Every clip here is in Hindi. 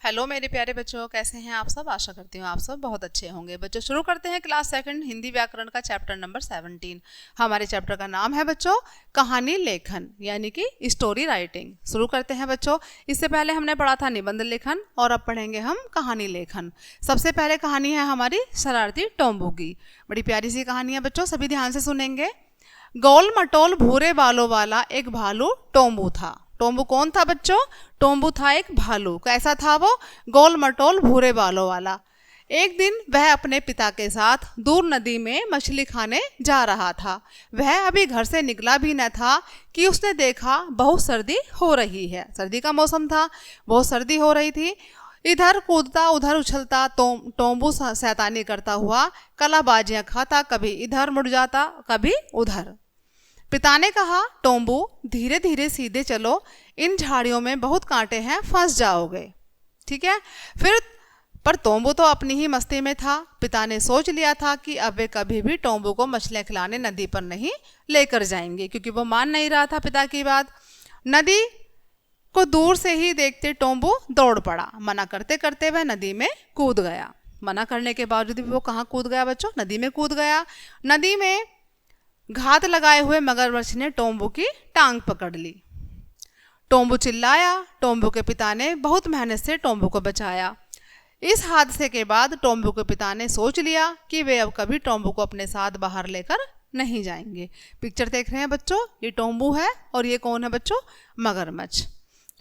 हेलो मेरे प्यारे बच्चों, कैसे हैं आप सब। आशा करती हूँ आप सब बहुत अच्छे होंगे। बच्चों शुरू करते हैं क्लास सेकंड हिंदी व्याकरण का चैप्टर नंबर 17। हमारे चैप्टर का नाम है बच्चों कहानी लेखन यानी कि स्टोरी राइटिंग। शुरू करते हैं बच्चों। इससे पहले हमने पढ़ा था निबंध लेखन और अब पढ़ेंगे हम कहानी लेखन। सबसे पहले कहानी है हमारी शरारती टोम्बू की। बड़ी प्यारी सी कहानी है बच्चों, सभी ध्यान से सुनेंगे। गोल मटोल भूरे बालों वाला एक भालू टोम्बू था। टोम्बू कौन था बच्चों? टोम्बू था एक भालू। कैसा था वो? गोल मटोल भूरे बालों वाला। एक दिन वह अपने पिता के साथ दूर नदी में मछली खाने जा रहा था। वह अभी घर से निकला भी न था कि उसने देखा बहुत सर्दी हो रही है। सर्दी का मौसम था, बहुत सर्दी हो रही थी। इधर कूदता उधर उछलता टोम्बू शैतानी करता हुआ कलाबाजियां खाता, कभी इधर मुड़ जाता कभी उधर। पिता ने कहा, टोम्बू धीरे धीरे सीधे चलो, इन झाड़ियों में बहुत कांटे हैं, फंस जाओगे। ठीक है। पर टोम्बू तो अपनी ही मस्ती में था। पिता ने सोच लिया था कि अब वे कभी भी टोम्बू को मछलियां खिलाने नदी पर नहीं लेकर जाएंगे, क्योंकि वो मान नहीं रहा था पिता की बात। नदी को दूर से ही देखते टोम्बू दौड़ पड़ा। मना करते करते वह नदी में कूद गया। मना करने के बावजूद भी वो कहाँ कूद गया बच्चों? नदी में कूद गया। नदी में घात लगाए हुए मगरमच्छ ने टोम्बू की टांग पकड़ ली। टोम्बू चिल्लाया। टोम्बू के पिता ने बहुत मेहनत से टोम्बू को बचाया। इस हादसे के बाद टोम्बू के पिता ने सोच लिया कि वे अब कभी टोम्बू को अपने साथ बाहर लेकर नहीं जाएंगे। पिक्चर देख रहे हैं बच्चों, ये टोम्बू है और ये कौन है बच्चों? मगरमच्छ।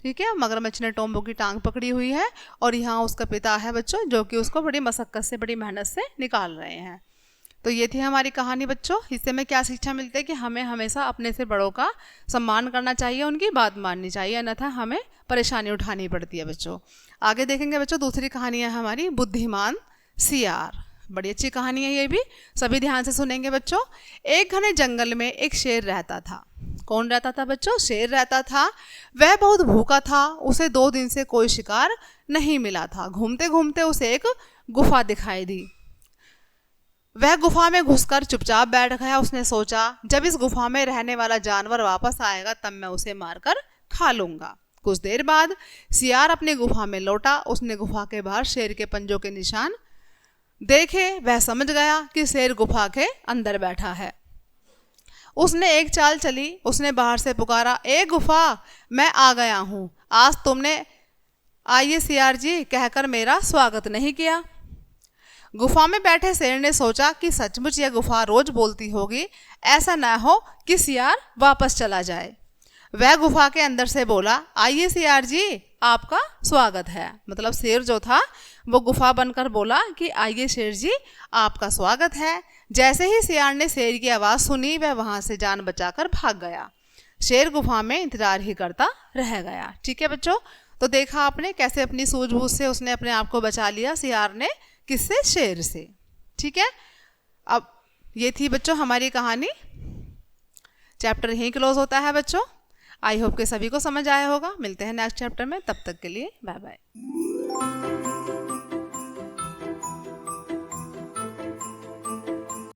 ठीक है। मगरमच्छ ने टोम्बू की टांग पकड़ी हुई है और यहाँ उसका पिता है बच्चों, जो कि उसको बड़ी मशक्कत से बड़ी मेहनत से निकाल रहे हैं। तो ये थी हमारी कहानी बच्चों। इससे हमें क्या शिक्षा मिलती है कि हमें हमेशा अपने से बड़ों का सम्मान करना चाहिए, उनकी बात माननी चाहिए, अन्यथा हमें परेशानी उठानी पड़ती है बच्चों। आगे देखेंगे बच्चों। दूसरी कहानी है हमारी बुद्धिमान सियार। बड़ी अच्छी कहानी है ये भी, सभी ध्यान से सुनेंगे बच्चों। एक घने जंगल में एक शेर रहता था। कौन रहता था बच्चों? शेर रहता था। वह बहुत भूखा था। उसे 2 दिन से कोई शिकार नहीं मिला था। घूमते घूमते उसे एक गुफा दिखाई दी। वह गुफा में घुसकर चुपचाप बैठ गया। उसने सोचा, जब इस गुफा में रहने वाला जानवर वापस आएगा तब मैं उसे मारकर खा लूंगा। कुछ देर बाद सियार अपनी गुफा में लौटा। उसने गुफा के बाहर शेर के पंजों के निशान देखे। वह समझ गया कि शेर गुफा के अंदर बैठा है। उसने एक चाल चली। उसने बाहर से पुकारा, ए गुफा, मैं आ गया हूं। आज तुमने आइए सियार जी कहकर मेरा स्वागत नहीं किया। गुफा में बैठे शेर ने सोचा कि सचमुच यह गुफा रोज बोलती होगी, ऐसा न हो कि सियार वापस चला जाए। वह गुफा के अंदर से बोला, आइए सियार जी, आपका स्वागत है। मतलब शेर जो था वो गुफा बनकर बोला कि आइए शेर जी, आपका स्वागत है। जैसे ही सियार ने शेर की आवाज़ सुनी, वह वहां से जान बचाकर भाग गया। शेर गुफा में इंतजार ही करता रह गया। ठीक है बच्चों। तो देखा आपने कैसे अपनी सूझबूझ से उसने अपने आप को बचा लिया, सियार ने। किससे? शेर से। ठीक है। अब ये थी बच्चों हमारी कहानी। चैप्टर यहीं क्लोज होता है बच्चों। आई होप के सभी को समझ आया होगा। मिलते हैं नेक्स्ट चैप्टर में, तब तक के लिए बाय बाय।